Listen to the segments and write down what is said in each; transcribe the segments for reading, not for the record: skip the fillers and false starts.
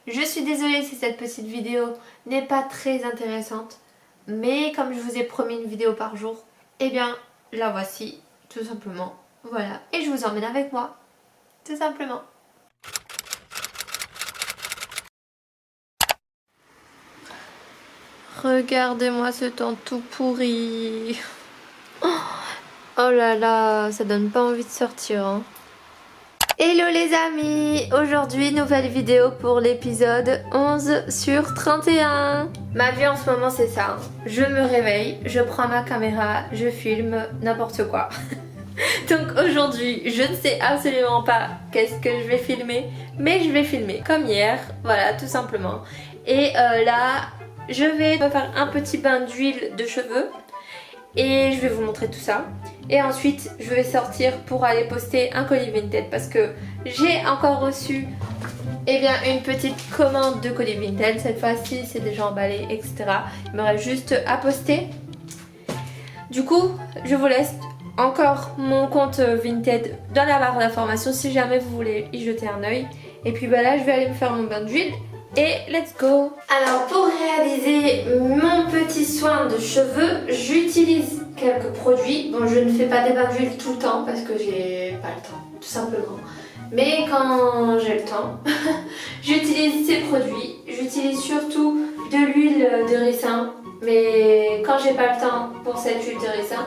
Je suis désolée si cette petite vidéo n'est pas très intéressante, mais comme je vous ai promis une vidéo par jour, eh bien la voici, tout simplement. Voilà, et je vous emmène avec moi, tout simplement. Regardez-moi ce temps tout pourri. Oh là là, ça donne pas envie de sortir, hein. Hello les amis, aujourd'hui nouvelle vidéo pour l'épisode 11 sur 31. Ma vie en ce moment c'est ça, je me réveille, je prends ma caméra, je filme n'importe quoi. Donc aujourd'hui je ne sais absolument pas qu'est-ce que je vais filmer, mais je vais filmer comme hier, voilà tout simplement. Et là je vais me faire un petit bain d'huile de cheveux et je vais vous montrer tout ça. Et ensuite je vais sortir pour aller poster un colis Vinted parce que j'ai encore reçu une petite commande de colis Vinted. Cette fois-ci c'est déjà emballé, etc. Il me reste juste à poster. Du coup je vous laisse encore mon compte Vinted dans la barre d'informations si jamais vous voulez y jeter un oeil. Et puis là je vais aller me faire mon bain d'huile. Et let's go! Alors pour réaliser mon petit soin de cheveux, j'utilise quelques produits. Bon, je ne fais pas des bains d'huile tout le temps parce que j'ai pas le temps, tout simplement. Mais quand j'ai le temps, j'utilise ces produits. J'utilise surtout de l'huile de ricin. Mais quand j'ai pas le temps pour cette huile de ricin,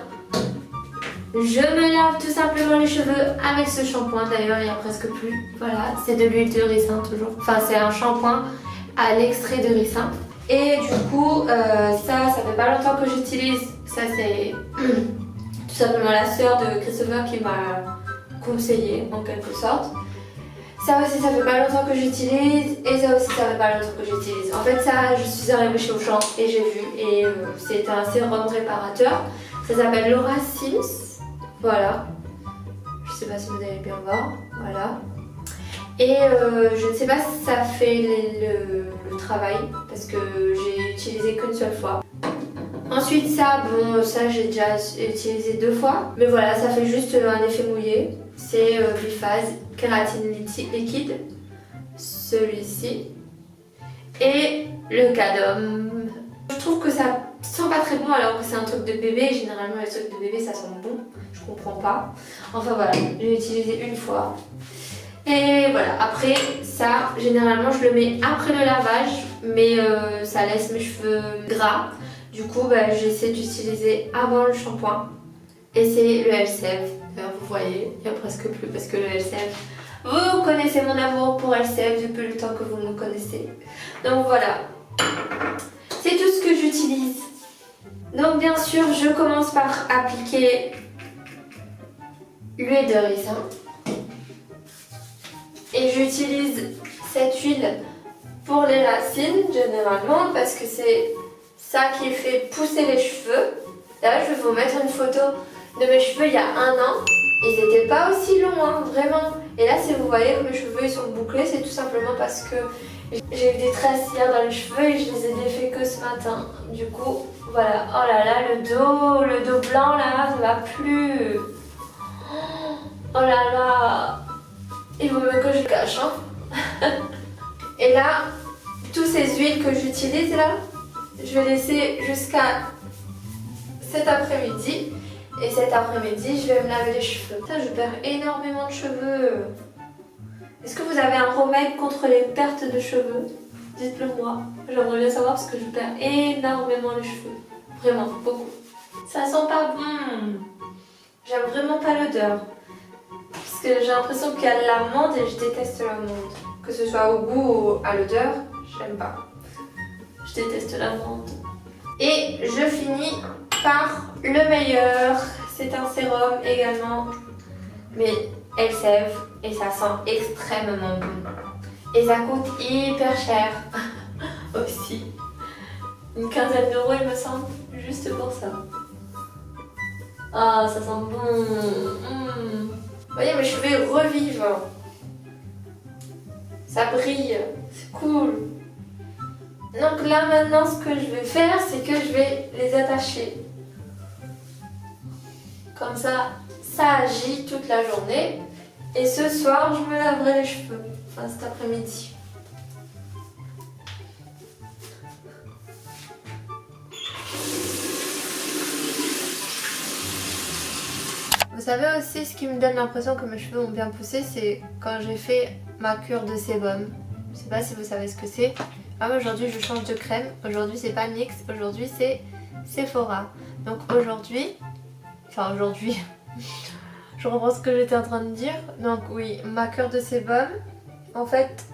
je me lave tout simplement les cheveux avec ce shampoing. D'ailleurs il n'y a presque plus. Voilà, c'est de l'huile de ricin toujours. Enfin c'est un shampoing à l'extrait de ricin. Et du coup ça fait pas longtemps que j'utilise. Ça c'est tout simplement la sœur de Christopher qui m'a conseillé en quelque sorte. Ça aussi ça fait pas longtemps que j'utilise. Et ça aussi ça fait pas longtemps que j'utilise. En fait ça je suis arrivée chez Auchan et j'ai vu. Et c'est un sérum réparateur. Ça s'appelle Laura Sims. Voilà, je sais pas si vous allez bien voir, voilà. Et je ne sais pas si ça fait le travail parce que j'ai utilisé qu'une seule fois. Ensuite ça, bon ça j'ai déjà utilisé 2 fois. Mais voilà, ça fait juste un effet mouillé. C'est Biphase Kératine liquide, celui-ci. Et le Cadom. Je trouve que ça sent pas très bon alors que c'est un truc de bébé. Généralement les trucs de bébé ça sent bon. Je comprends pas. Enfin voilà, j'ai utilisé une fois. Et voilà, après ça, généralement je le mets après le lavage. Mais ça laisse mes cheveux gras. Du coup j'essaie d'utiliser avant le shampoing. Et c'est le Elseve. D'ailleurs vous voyez, il n'y a presque plus parce que le Elseve, vous connaissez mon amour pour Elseve depuis le temps que vous me connaissez. Donc voilà. C'est tout ce que j'utilise. Donc bien sûr, je commence par appliquer l'huile de ricin. Et j'utilise cette huile pour les racines généralement parce que c'est ça qui fait pousser les cheveux. Là, je vais vous mettre une photo de mes cheveux il y a 1 an. Ils n'étaient pas aussi longs, hein, vraiment. Et là, si vous voyez que mes cheveux ils sont bouclés, c'est tout simplement parce que j'ai eu des tresses hier dans les cheveux et je les ai défaits que ce matin. Du coup, voilà. Oh là là, le dos blanc là, ça va plus. Oh là là. Il vaut mieux que je le cache, hein. Et là, toutes ces huiles que j'utilise là, je vais laisser jusqu'à cet après-midi. Et cet après-midi, je vais me laver les cheveux. Putain, je perds énormément de cheveux. Est-ce que vous avez un remède contre les pertes de cheveux? Dites-le moi. J'aimerais bien savoir parce que je perds énormément les cheveux. Vraiment, beaucoup. Ça sent pas bon. J'aime vraiment pas l'odeur. Parce que j'ai l'impression qu'il y a de l'amande et je déteste l'amande. Que ce soit au goût ou à l'odeur, j'aime pas. Je déteste l'amande. Et je finis par le meilleur. C'est un sérum également. Mais Elseve. Et ça sent extrêmement bon. Et ça coûte hyper cher aussi. Une quinzaine d'euros il me semble. Juste pour ça. Ah, ça sent bon. Vous voyez, mes cheveux revivent. Ça brille. C'est cool. Donc là maintenant ce que je vais faire c'est que je vais les attacher. Comme ça agit toute la journée. Et ce soir je me laverai les cheveux. Enfin cet après-midi. savez aussi ce qui me donne l'impression que mes cheveux ont bien poussé, c'est quand j'ai fait ma cure de sébum. Je sais pas si vous savez ce que c'est. Ah, aujourd'hui je change de crème. Aujourd'hui c'est pas NYX, aujourd'hui c'est Sephora. Donc aujourd'hui, je reprends ce que j'étais en train de dire. Donc oui, ma cure de sébum. En fait,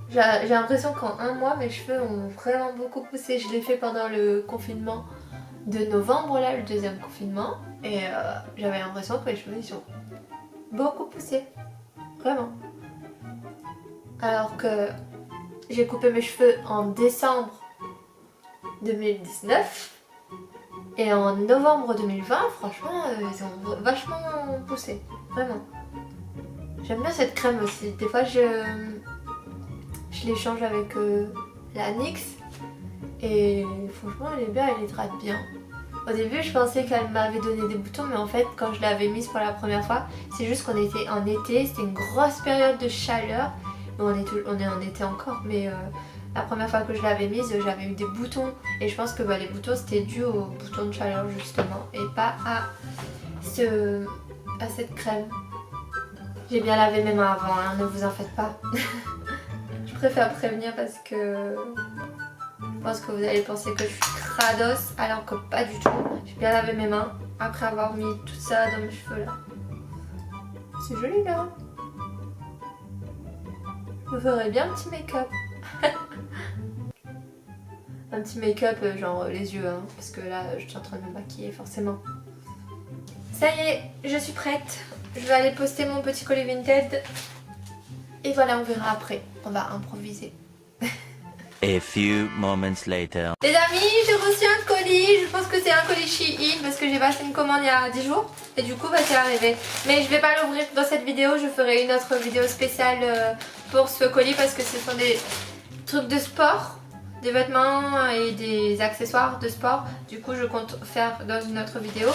j'ai l'impression qu'en un mois mes cheveux ont vraiment beaucoup poussé. Je l'ai fait pendant le confinement de novembre, là, le deuxième confinement. Et j'avais l'impression que mes cheveux ils ont beaucoup poussé. Vraiment. Alors que j'ai coupé mes cheveux en décembre 2019. Et en novembre 2020, franchement, ils ont vachement poussé. Vraiment. J'aime bien cette crème aussi. Des fois, je l'échange avec la NYX. Et franchement, elle est bien, elle hydrate bien. Au début, je pensais qu'elle m'avait donné des boutons, mais en fait, quand je l'avais mise pour la première fois, c'est juste qu'on était en été, c'était une grosse période de chaleur. On est en été encore, mais la première fois que je l'avais mise, j'avais eu des boutons. Et je pense que les boutons, c'était dû aux boutons de chaleur, justement, et pas à cette crème. J'ai bien lavé mes mains avant, hein, ne vous en faites pas. Je préfère prévenir parce que je pense que vous allez penser que je suis crados, alors que pas du tout. J'ai bien lavé mes mains après avoir mis tout ça dans mes cheveux là. C'est joli là. Je me ferais bien un petit make-up. Un petit make-up genre les yeux, hein, parce que là je suis en train de me maquiller forcément. Ça y est, je suis prête. Je vais aller poster mon petit colis Vinted. Et voilà, on verra après. On va improviser. A few moments later. Les amis, j'ai reçu un colis. Je pense que c'est un colis Shein parce que j'ai passé une commande il y a 10 jours. Et du coup, c'est arrivé. Mais je vais pas l'ouvrir dans cette vidéo. Je ferai une autre vidéo spéciale pour ce colis parce que ce sont des trucs de sport. Des vêtements et des accessoires de sport. Du coup, je compte faire dans une autre vidéo.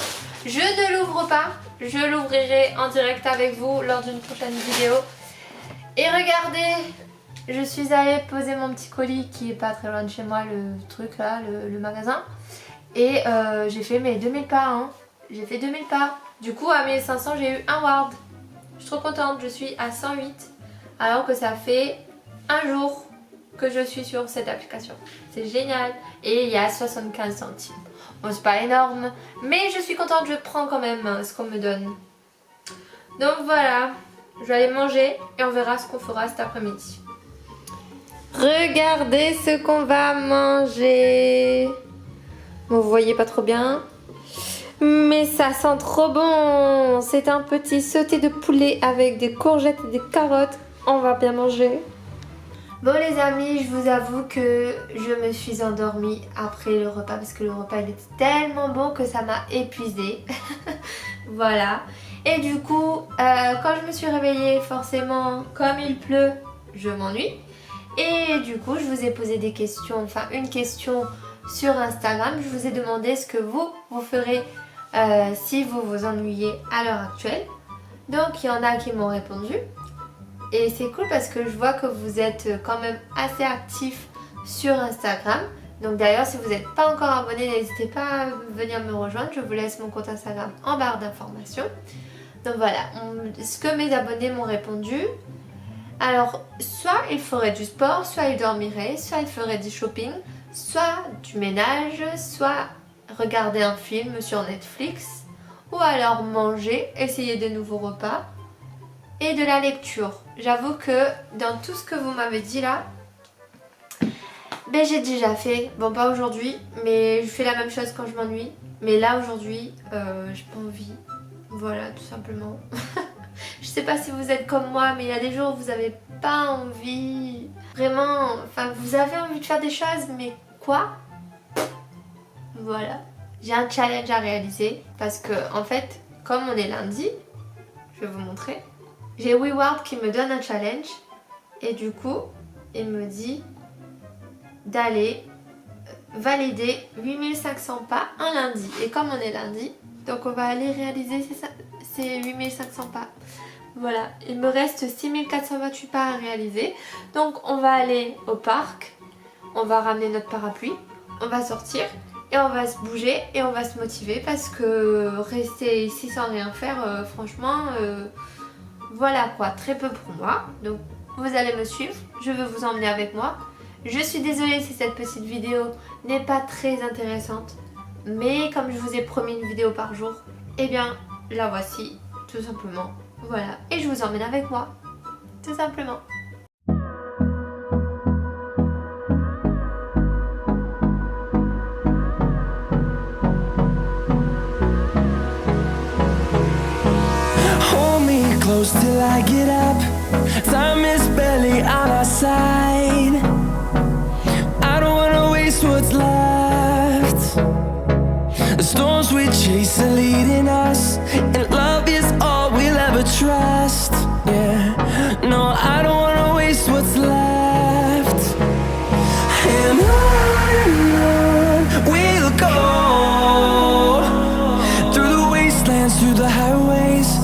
Je ne l'ouvre pas. Je l'ouvrirai en direct avec vous lors d'une prochaine vidéo. Et regardez, je suis allée poser mon petit colis qui est pas très loin de chez moi, le truc là, le magasin. Et j'ai fait mes 2000 pas, hein. J'ai fait 2000 pas. Du coup, à 1500, j'ai eu un ward. Je suis trop contente, je suis à 108. Alors que ça fait un jour que je suis sur cette application. C'est génial. Et il y a 75 centimes. Bon, c'est pas énorme, mais je suis contente, je prends quand même ce qu'on me donne. Donc voilà, je vais aller manger et on verra ce qu'on fera cet après-midi. Regardez ce qu'on va manger. Bon, vous voyez pas trop bien, mais ça sent trop bon. C'est un petit sauté de poulet avec des courgettes et des carottes. On va bien manger. Bon les amis, je vous avoue que je me suis endormie après le repas parce que le repas il était tellement bon que ça m'a épuisée. Voilà. Et du coup, quand je me suis réveillée, forcément, comme il pleut, je m'ennuie. Et du coup, je vous ai posé des questions, enfin une question sur Instagram. Je vous ai demandé ce que vous ferez si vous vous ennuyez à l'heure actuelle. Donc il y en a qui m'ont répondu. Et c'est cool parce que je vois que vous êtes quand même assez actifs sur Instagram. Donc d'ailleurs, si vous n'êtes pas encore abonné, n'hésitez pas à venir me rejoindre. Je vous laisse mon compte Instagram en barre d'informations. Donc voilà, ce que mes abonnés m'ont répondu. Alors, soit ils feraient du sport, soit ils dormiraient, soit ils feraient du shopping, soit du ménage, soit regarder un film sur Netflix, ou alors manger, essayer de nouveaux repas. Et de la lecture. J'avoue que dans tout ce que vous m'avez dit là, j'ai déjà fait. Bon, pas aujourd'hui, mais je fais la même chose quand je m'ennuie. Mais là aujourd'hui, j'ai pas envie. Voilà, tout simplement. Je sais pas si vous êtes comme moi, mais il y a des jours où vous avez pas envie. Vraiment, enfin vous avez envie de faire des choses, mais quoi? Voilà. J'ai un challenge à réaliser parce que en fait, comme on est lundi, je vais vous montrer. J'ai WeWard qui me donne un challenge et du coup il me dit d'aller valider 8500 pas un lundi. Et comme on est lundi, donc on va aller réaliser ces 8500 pas. Voilà, il me reste 6428 pas à réaliser. Donc on va aller au parc, on va ramener notre parapluie, on va sortir et on va se bouger et on va se motiver parce que rester ici sans rien faire, franchement, voilà quoi, très peu pour moi. Donc vous allez me suivre, je veux vous emmener avec moi. Je suis désolée si cette petite vidéo n'est pas très intéressante, mais comme je vous ai promis une vidéo par jour, eh bien la voici, tout simplement. Voilà, et je vous emmène avec moi, tout simplement. Hold me close till I get up. Time is barely on our side. I don't wanna waste what's left. The storms we chase are leading us, and love is all we'll ever trust. Yeah, no, I don't wanna waste what's left. And on we'll go, through the wastelands, through the highways,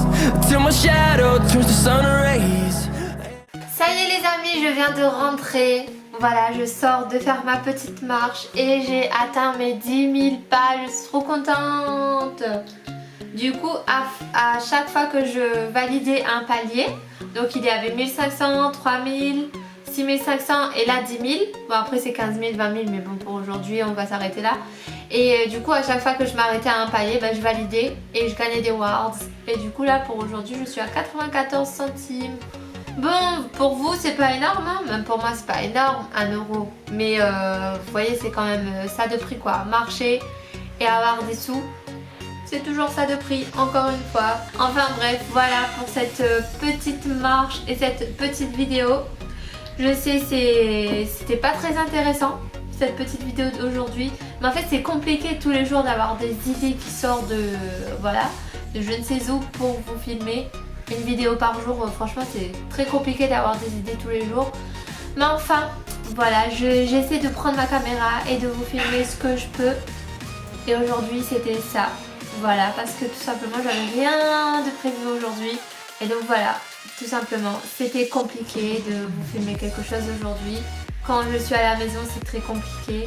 till my shadow turns to sun rays. Ça y est les amis, je viens de rentrer. Voilà, je sors de faire ma petite marche et j'ai atteint mes 10 000 pas. Je suis trop contente. Du coup, à chaque fois que je validais un palier, donc il y avait 1500, 3000, 6500 et là 10 000. Bon après c'est 15 000, 20 000 mais bon pour aujourd'hui on va s'arrêter là. Et du coup à chaque fois que je m'arrêtais à un palier, je validais et je gagnais des wards. Et du coup là pour aujourd'hui je suis à 94 centimes. Bon, pour vous c'est pas énorme, hein. Même pour moi c'est pas énorme, 1 euro. Mais vous voyez c'est quand même ça de prix quoi. Marcher et avoir des sous, c'est toujours ça de prix, encore une fois. Enfin bref, voilà pour cette petite marche et cette petite vidéo. Je sais c'était pas très intéressant cette petite vidéo d'aujourd'hui. Mais en fait c'est compliqué tous les jours d'avoir des idées qui sortent de, voilà, de je ne sais où pour vous filmer. Une vidéo par jour, franchement c'est très compliqué d'avoir des idées tous les jours. Mais enfin, voilà, j'essaie de prendre ma caméra et de vous filmer ce que je peux. Et aujourd'hui c'était ça. Voilà, parce que tout simplement j'avais rien de prévu aujourd'hui. Et donc voilà, tout simplement, c'était compliqué de vous filmer quelque chose aujourd'hui. Quand je suis à la maison c'est très compliqué.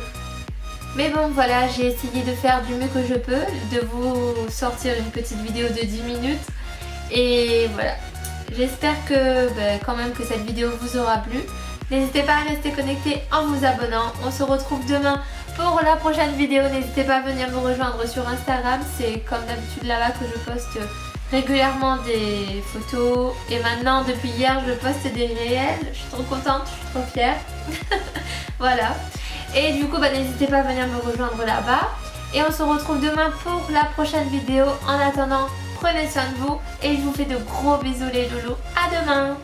Mais bon voilà, j'ai essayé de faire du mieux que je peux, de vous sortir une petite vidéo de 10 minutes. Et voilà, j'espère que quand même que cette vidéo vous aura plu. N'hésitez pas à rester connecté en vous abonnant. On se retrouve demain pour la prochaine vidéo. N'hésitez pas à venir me rejoindre sur Instagram. C'est comme d'habitude là-bas que je poste régulièrement des photos. Et maintenant, depuis hier, je poste des réels. Je suis trop contente, je suis trop fière. Voilà. Et du coup, n'hésitez pas à venir me rejoindre là-bas. Et on se retrouve demain pour la prochaine vidéo. En attendant, prenez soin de vous et je vous fais de gros bisous les loulous. À demain!